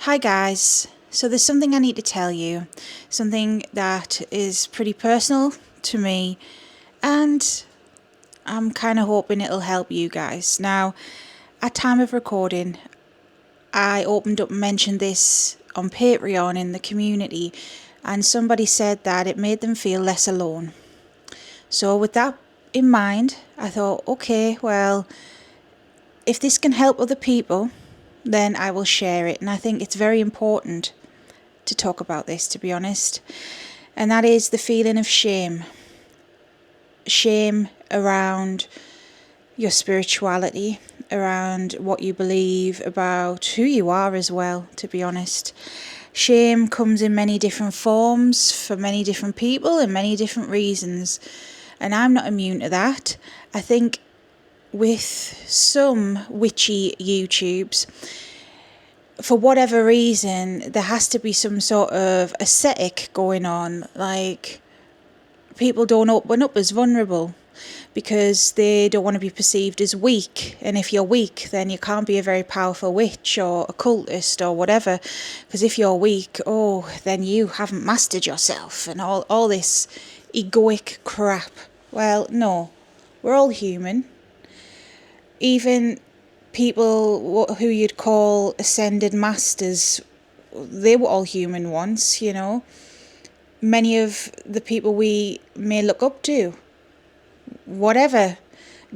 Hi guys, so there's something I need to tell you, something that is pretty personal to me, and I'm kind of hoping it'll help you guys. Now, at time of recording, I opened up and mentioned this on Patreon in the community, and somebody said that it made them feel less alone. So with that in mind, I thought, okay, well, if this can help other people, then I will share it. And I think it's very important to talk about this, to be honest. And that is the feeling of shame. Shame around your spirituality, around what you believe, about who you are as well, to be honest. Shame comes in many different forms for many different people and many different reasons. And I'm not immune to that. I think with some witchy YouTubes, for whatever reason, there has to be some sort of aesthetic going on. Like, people don't open up as vulnerable because they don't want to be perceived as weak. And if you're weak, then you can't be a very powerful witch or occultist or whatever. Because if you're weak, then you haven't mastered yourself and all this egoic crap. Well, no, we're all human. Even people who you'd call ascended masters, they were all human once, you know. Many of the people we may look up to, whatever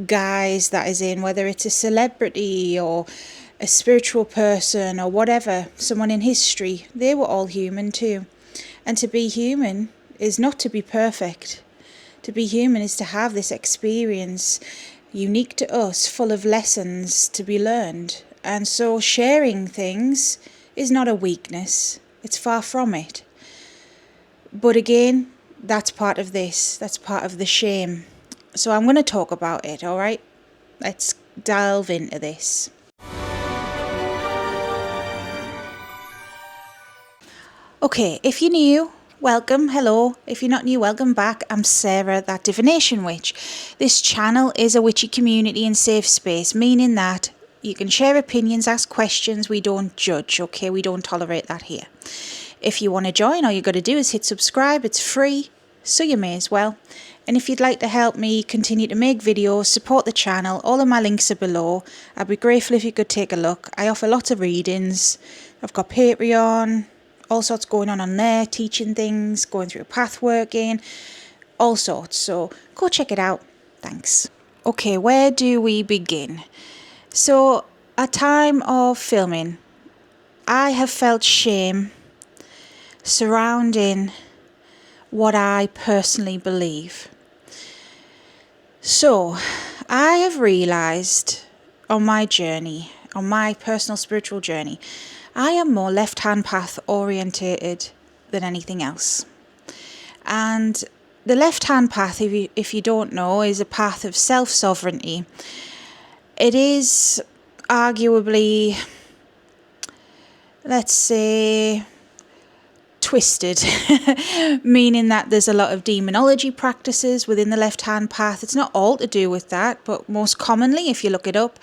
guise that is in, whether it's a celebrity or a spiritual person or whatever, someone in history, they were all human too. And to be human is not to be perfect. To be human is to have this experience unique to us, full of lessons to be learned. And so sharing things is not a weakness. It's far from it. But again, that's part of this. That's part of the shame. So I'm going to talk about it, all right? Let's delve into this. Okay, if you're new, welcome, hello. If you're not new, welcome back. I'm Sarah, that divination witch. This channel is a witchy community and safe space, meaning that you can share opinions, ask questions. We don't judge, okay? We don't tolerate that here. If you want to join, all you got to do is hit subscribe. It's free, so you may as well. And if you'd like to help me continue to make videos, support the channel, all of my links are below. I'd be grateful if you could take a look. I offer lots of readings. I've got Patreon, all sorts going on there, teaching things, going through path working, all sorts. So go check it out. Thanks. Okay, where do we begin? So at time of filming, I have felt shame surrounding what I personally believe. So I have realised on my journey, on my personal spiritual journey, I am more left-hand path orientated than anything else. And the left-hand path, if you don't know, is a path of self-sovereignty. It is arguably, let's say, twisted, meaning that there's a lot of demonology practices within the left-hand path. It's not all to do with that, but most commonly, if you look it up,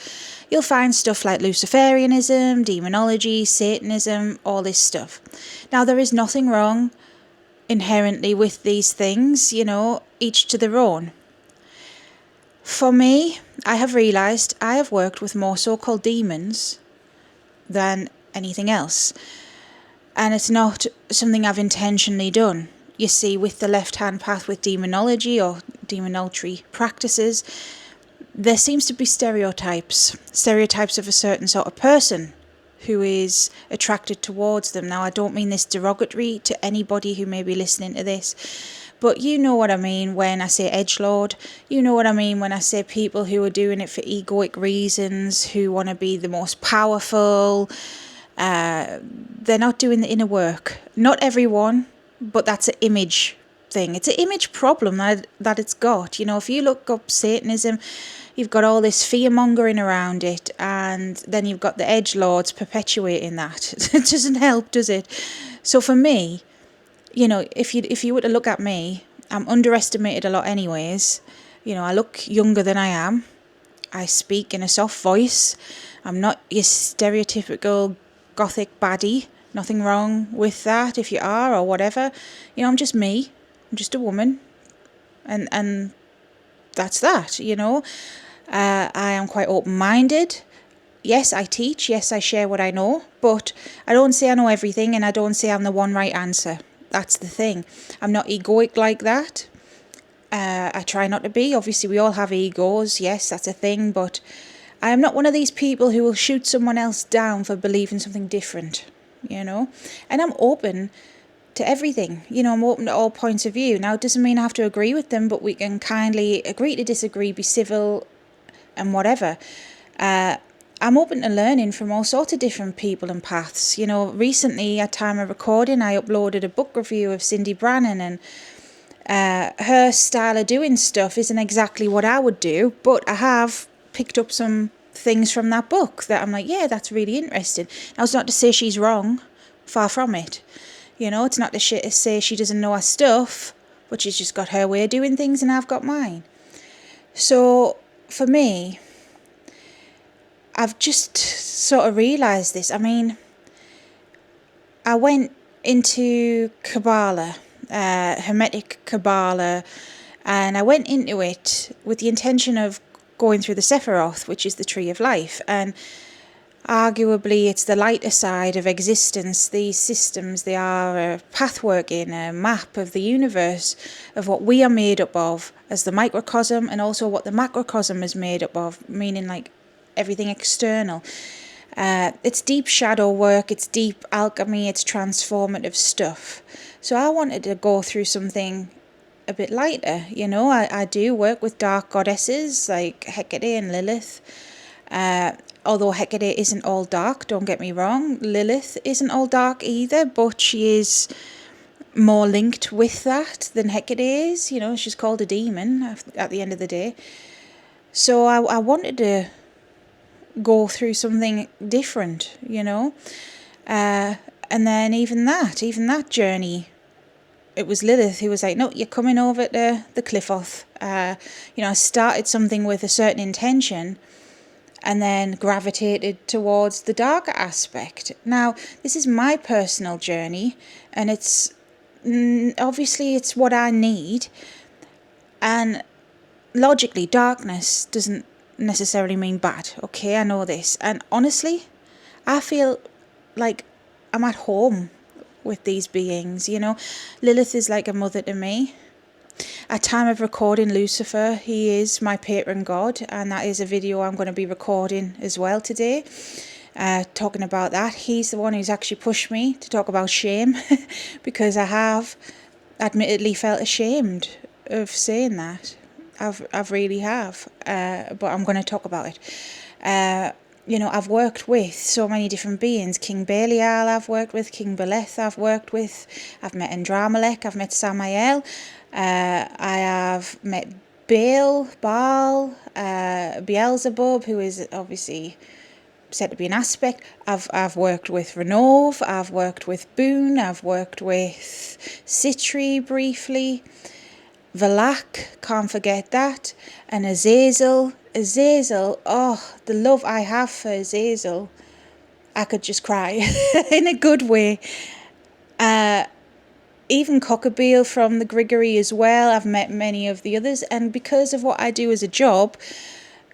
you'll find stuff like Luciferianism, demonology, Satanism, all this stuff. Now, there is nothing wrong inherently with these things, you know, each to their own. For me, I have realised I have worked with more so-called demons than anything else. And it's not something I've intentionally done. You see, with the left-hand path, with demonology or demonoltry practices, there seems to be stereotypes of a certain sort of person who is attracted towards them. Now, I don't mean this derogatory to anybody who may be listening to this, but you know what I mean when I say edgelord. You know what I mean when I say people who are doing it for egoic reasons, who want to be the most powerful. They're not doing the inner work. Not everyone, but that's an image thing. It's an image problem that it's got. You know, if you look up Satanism, you've got all this fear-mongering around it, and then you've got the edgelords perpetuating that. It doesn't help, does it? So for me, you know, if you were to look at me, I'm underestimated a lot anyways. You know, I look younger than I am. I speak in a soft voice. I'm not your stereotypical gothic baddie. Nothing wrong with that if you are or whatever. You know, I'm just me. I'm just a woman. And that's that, you know. I am quite open-minded. Yes, I teach. Yes, I share what I know. But I don't say I know everything, and I don't say I'm the one right answer. That's the thing. I'm not egoic like that. I try not to be. Obviously, we all have egos. Yes, that's a thing. But I am not one of these people who will shoot someone else down for believing something different, you know. And I'm open to everything. You know, I'm open to all points of view. Now, it doesn't mean I have to agree with them, but we can kindly agree to disagree, be civil and whatever. I'm open to learning from all sorts of different people and paths. You know, recently, at time of recording, I uploaded a book review of Cindy Brannan, and her style of doing stuff isn't exactly what I would do, but I have picked up some things from that book that I'm like, yeah, that's really interesting. Now, it's not to say she's wrong, far from it. You know, it's not to say she doesn't know her stuff, but she's just got her way of doing things and I've got mine. So, for me, I've just sort of realised this. I mean, I went into Kabbalah, Hermetic Kabbalah, and I went into it with the intention of going through the Sephiroth, which is the Tree of Life, and arguably it's the lighter side of existence. These systems, they are a pathworking, a map of the universe, of what we are made up of as the microcosm, and also what the macrocosm is made up of, meaning like everything external. It's deep shadow work, it's deep alchemy, it's transformative stuff. So I wanted to go through something a bit lighter, you know. I do work with dark goddesses like Hecate and Lilith. Although Hecate isn't all dark, don't get me wrong. Lilith isn't all dark either, but she is more linked with that than Hecate is. You know, she's called a demon at the end of the day. So I wanted to go through something different, you know. And then even that journey, it was Lilith who was like, no, you're coming over to the cliff off. You know, I started something with a certain intention and then gravitated towards the darker aspect. Now, this is my personal journey, and it's obviously it's what I need. And logically, darkness doesn't necessarily mean bad. Okay, I know this. And honestly, I feel like I'm at home with these beings, you know. Lilith is like a mother to me. At time of recording, Lucifer, he is my patron god, and that is a video I'm going to be recording as well today, talking about that. He's the one who's actually pushed me to talk about shame, because I have admittedly felt ashamed of saying that. I've really have, but I'm going to talk about it. You know, I've worked with so many different beings. King Belial I've worked with, King Beleth I've worked with, I've met Andramelech, I've met Samael, I have met Baal, Beelzebub, who is obviously said to be an aspect. I've worked with Renov, I've worked with Boone, I've worked with Citri briefly, Valak, can't forget that, and Azazel, oh, the love I have for Azazel, I could just cry in a good way. Even Cockabeel from the Grigory as well. I've met many of the others, and because of what I do as a job,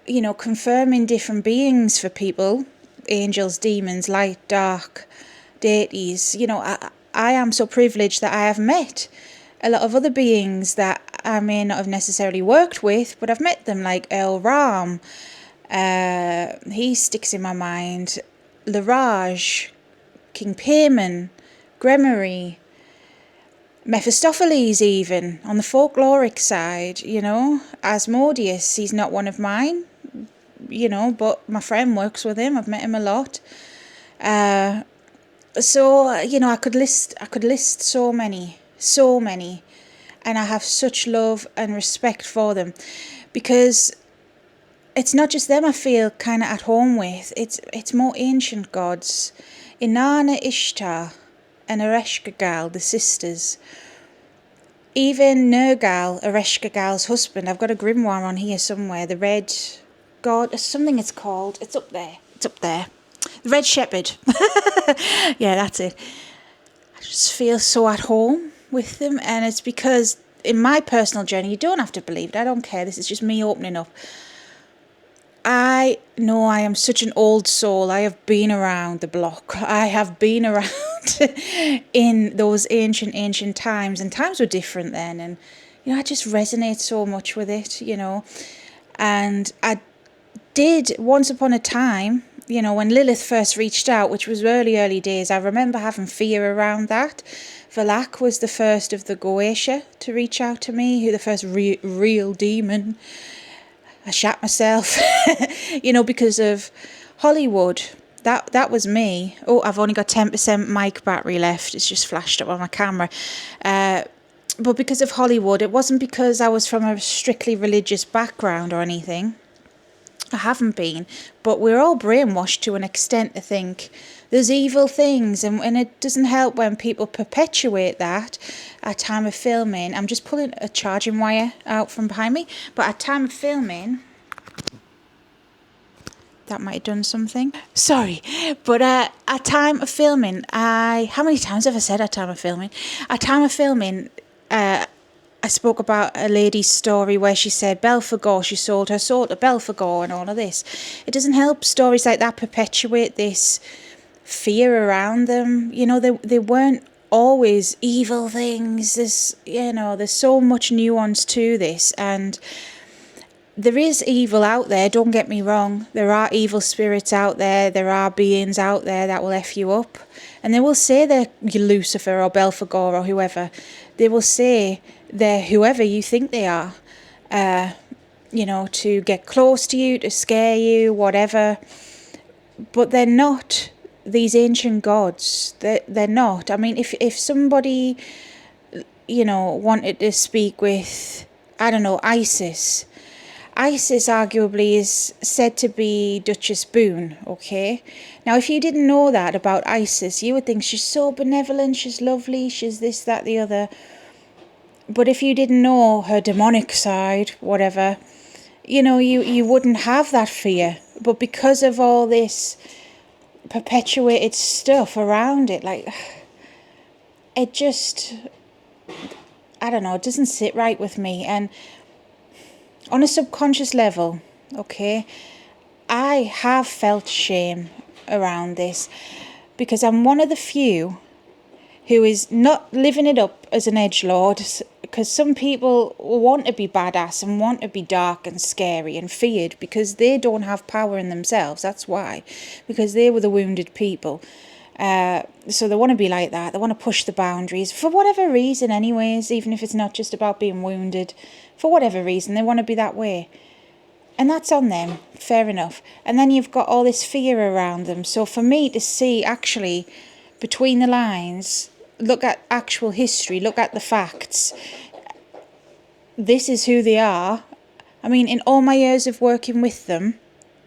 you know, confirming different beings for people, angels, demons, light, dark, deities, you know, I am so privileged that I have met a lot of other beings that I may not have necessarily worked with, but I've met them, like El Ram. He sticks in my mind. Laraj, King Payman, Gremory, Mephistopheles, even on the folkloric side, you know. Asmodeus, he's not one of mine, you know, but my friend works with him. I've met him a lot. So, you know, I could list so many, and I have such love and respect for them, because it's not just them I feel kind of at home with. It's more ancient gods, Inanna, Ishtar, and Ereshkigal, the sisters. Even Nergal, Ereshkigal's husband. I've got a grimoire on here somewhere. The red god, something it's called. It's up there. The Red Shepherd. Yeah, that's it. I just feel so at home with them, and it's because in my personal journey, you don't have to believe it, I don't care, this is just me opening up. I know I am such an old soul. I have been around the block. I have been around in those ancient times, and times were different then. And, I just resonate so much with it, And I did once upon a time, when Lilith first reached out, which was early days, I remember having fear around that. Valak was the first of the Goetia to reach out to me, who the first real demon. I shat myself, because of Hollywood. That was me. Oh, I've only got 10% mic battery left. It's just flashed up on my camera. But because of Hollywood, it wasn't because I was from a strictly religious background or anything. I haven't been. But we're all brainwashed to an extent to think there's evil things, and it doesn't help when people perpetuate that at time of filming. I'm just pulling a charging wire out from behind me, but at time of filming, that might have done something. Sorry, but at time of filming, how many times have I said at time of filming? At time of filming, I spoke about a lady's story where she said Belphegor, she sold her soul to Belphegor and all of this. It doesn't help stories like that perpetuate this fear around them. They weren't always evil things. There's so much nuance to this, and there is evil out there, don't get me wrong. There are evil spirits out there are beings out there that will F you up, and they will say they're Lucifer or Belphegor or whoever. They will say they're whoever you think they are, to get close to you, to scare you, whatever. But they're not these ancient gods. They're not. I mean, if somebody, wanted to speak with, I don't know, Isis arguably is said to be Duchess Boone, okay? Now, if you didn't know that about Isis, you would think she's so benevolent, she's lovely, she's this, that, the other. But if you didn't know her demonic side, whatever, you wouldn't have that fear. But because of all this perpetuated stuff around it, it just, I don't know, it doesn't sit right with me. And on a subconscious level, okay, I have felt shame around this because I'm one of the few who is not living it up as an edgelord, because some people want to be badass and want to be dark and scary and feared because they don't have power in themselves. That's why, because they were the wounded people. So they want to be like that. They want to push the boundaries for whatever reason anyways, even if it's not just about being wounded. For whatever reason, they want to be that way. And that's on them, fair enough. And then you've got all this fear around them. So for me to see actually between the lines, look at actual history, look at the facts, this is who they are. I mean, in all my years of working with them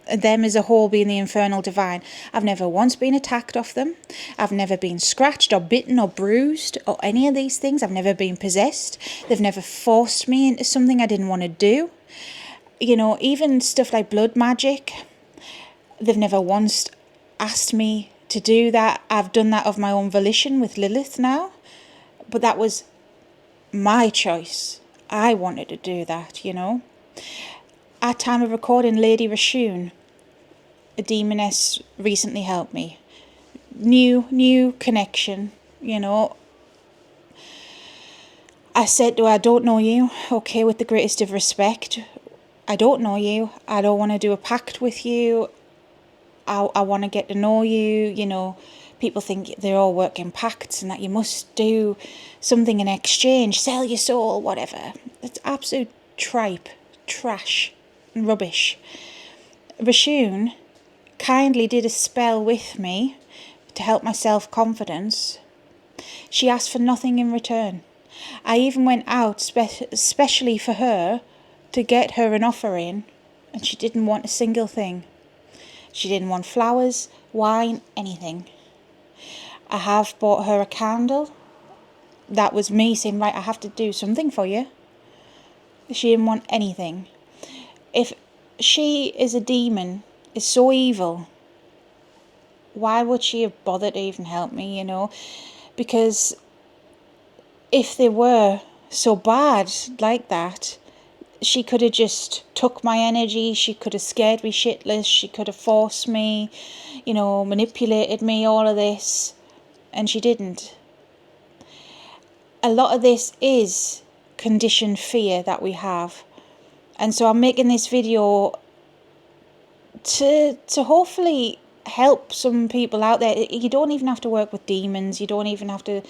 as a whole being the infernal divine, I've never once been attacked off them. I've never been scratched or bitten or bruised or any of these things. I've never been possessed. They've never forced me into something I didn't want to do. Even stuff like blood magic, they've never once asked me to do that. I've done that of my own volition with Lilith now, but that was my choice. I wanted to do that, At time of recording, Lady Rashun, a demoness, recently helped me. New connection, I said to her, I don't know you, okay, with the greatest of respect. I don't know you. I don't want to do a pact with you. I want to get to know you. People think they're all working pacts and that you must do something in exchange, sell your soul, whatever. It's absolute tripe, trash, and rubbish. Rashun kindly did a spell with me to help my self-confidence. She asked for nothing in return. I even went out specially for her to get her an offering, and she didn't want a single thing. She didn't want flowers, wine, anything. I have bought her a candle. That was me saying, right, I have to do something for you. She didn't want anything. If she is a demon, is so evil, why would she have bothered to even help me, you know? Because if they were so bad like that, she could have just took my energy, she could have scared me shitless, she could have forced me, you know, manipulated me, all of this, and she didn't. A lot of this is conditioned fear that we have. And so I'm making this video to hopefully help some people out there. You don't even have to work with demons, you don't even have to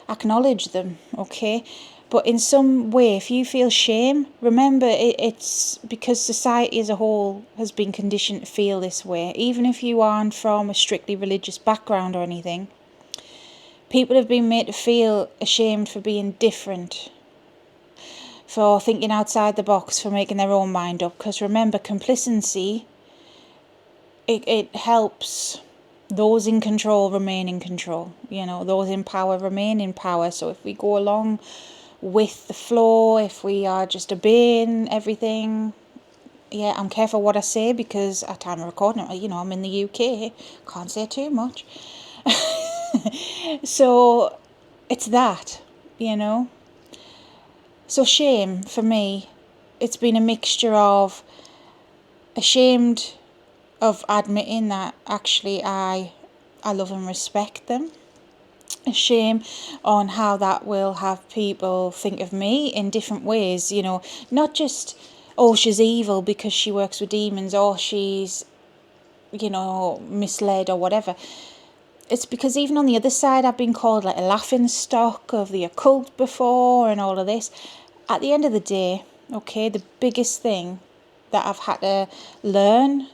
acknowledge them, okay? But in some way, if you feel shame, remember it's because society as a whole has been conditioned to feel this way. Even if you aren't from a strictly religious background or anything, people have been made to feel ashamed for being different, for thinking outside the box, for making their own mind up. Because remember, complacency, it helps those in control remain in control. You know, those in power remain in power. So if we go along with the flow, if we are just obeying everything, yeah, I'm careful what I say because at time of recording, you know, I'm in the UK, can't say too much. So it's that, you know. So shame for me, it's been a mixture of ashamed of admitting that actually I love and respect them. A shame on how that will have people think of me in different ways, you know, not just, oh, she's evil because she works with demons, or she's, you know, misled or whatever. It's because even on the other side, I've been called like a laughing stock of the occult before and all of this. At the end of the day, okay, the biggest thing that I've had to learn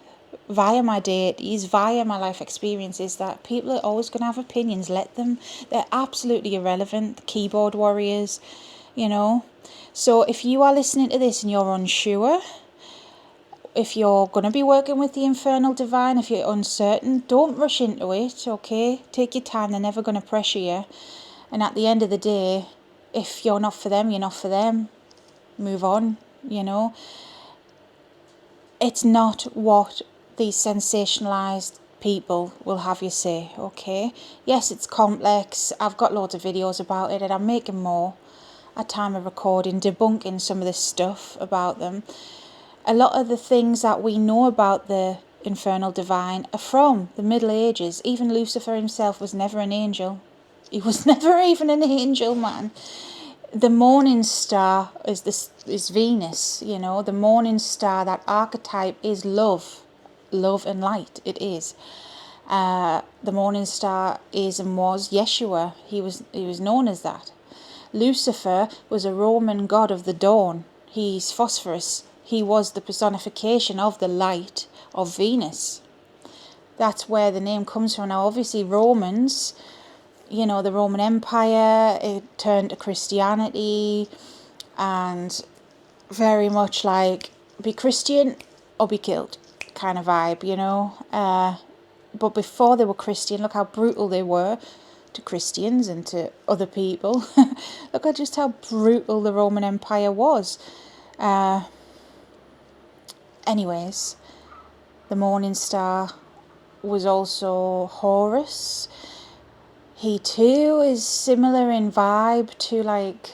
via my deities, via my life experiences, that people are always going to have opinions. Let them. They're absolutely irrelevant. Keyboard warriors, you know. So if you are listening to this and you're unsure, if you're going to be working with the infernal divine, if you're uncertain, don't rush into it, okay? Take your time. They're never going to pressure you. And at the end of the day, if you're not for them, you're not for them. Move on, you know. It's not what these sensationalized people will have you say, okay? Yes, it's complex. I've got loads of videos about it, and I'm making more at time of recording, debunking some of this stuff about them. A lot of the things that we know about the infernal divine are from the Middle Ages. Even Lucifer himself was never an angel. He was never even an angel, man. The morning star is Venus, you know. The morning star, that archetype is love and light. It is. The morning star is and was Yeshua. He was known as that. Lucifer was a Roman god of the dawn. He's phosphorus. He was the personification of the light of Venus. That's where the name comes from. Now, obviously, Romans, you know, the Roman Empire, it turned to Christianity, and very much like be Christian or be killed kind of vibe, you know. But before they were Christian, look how brutal they were to Christians and to other people. Look at just how brutal the Roman Empire was. Anyways, the morning star was also Horus. He too is similar in vibe to like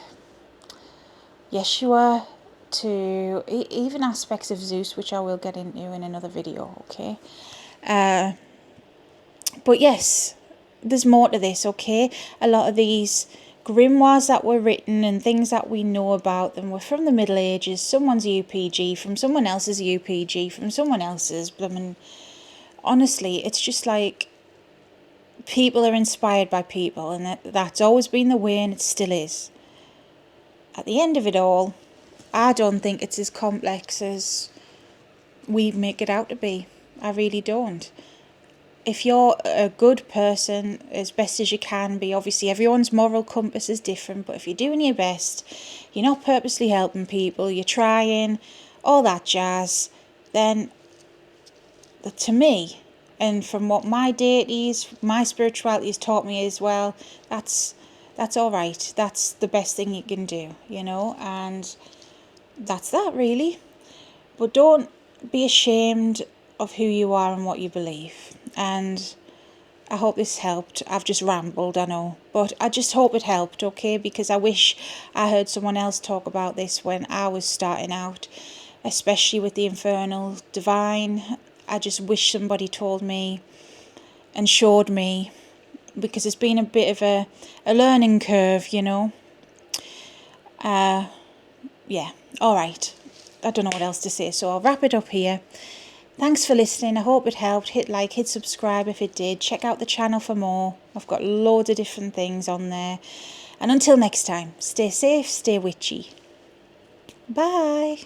Yeshua, to even aspects of Zeus, which I will get into in another video, okay? But yes, there's more to this, okay? A lot of these grimoires that were written and things that we know about them were from the Middle Ages. Someone's UPG, from someone else's UPG, from someone else's. I mean, honestly, it's just like people are inspired by people, and that's always been the way, and it still is. At the end of it all, I don't think it's as complex as we make it out to be. I really don't. If you're a good person, as best as you can be, obviously everyone's moral compass is different, but if you're doing your best, you're not purposely helping people, you're trying, all that jazz, then to me, and from what my deities, my spirituality has taught me as well, that's all right. That's the best thing you can do, you know, and that's that really. But don't be ashamed of who you are and what you believe. And I hope this helped. I've just rambled, I know. But I just hope it helped, okay? Because I wish I heard someone else talk about this when I was starting out, especially with the infernal divine. I just wish somebody told me and showed me, because it's been a bit of a learning curve, you know. Yeah, alright. I don't know what else to say, so I'll wrap it up here. Thanks for listening. I hope it helped. Hit like, hit subscribe if it did. Check out the channel for more. I've got loads of different things on there. And until next time, stay safe, stay witchy. Bye.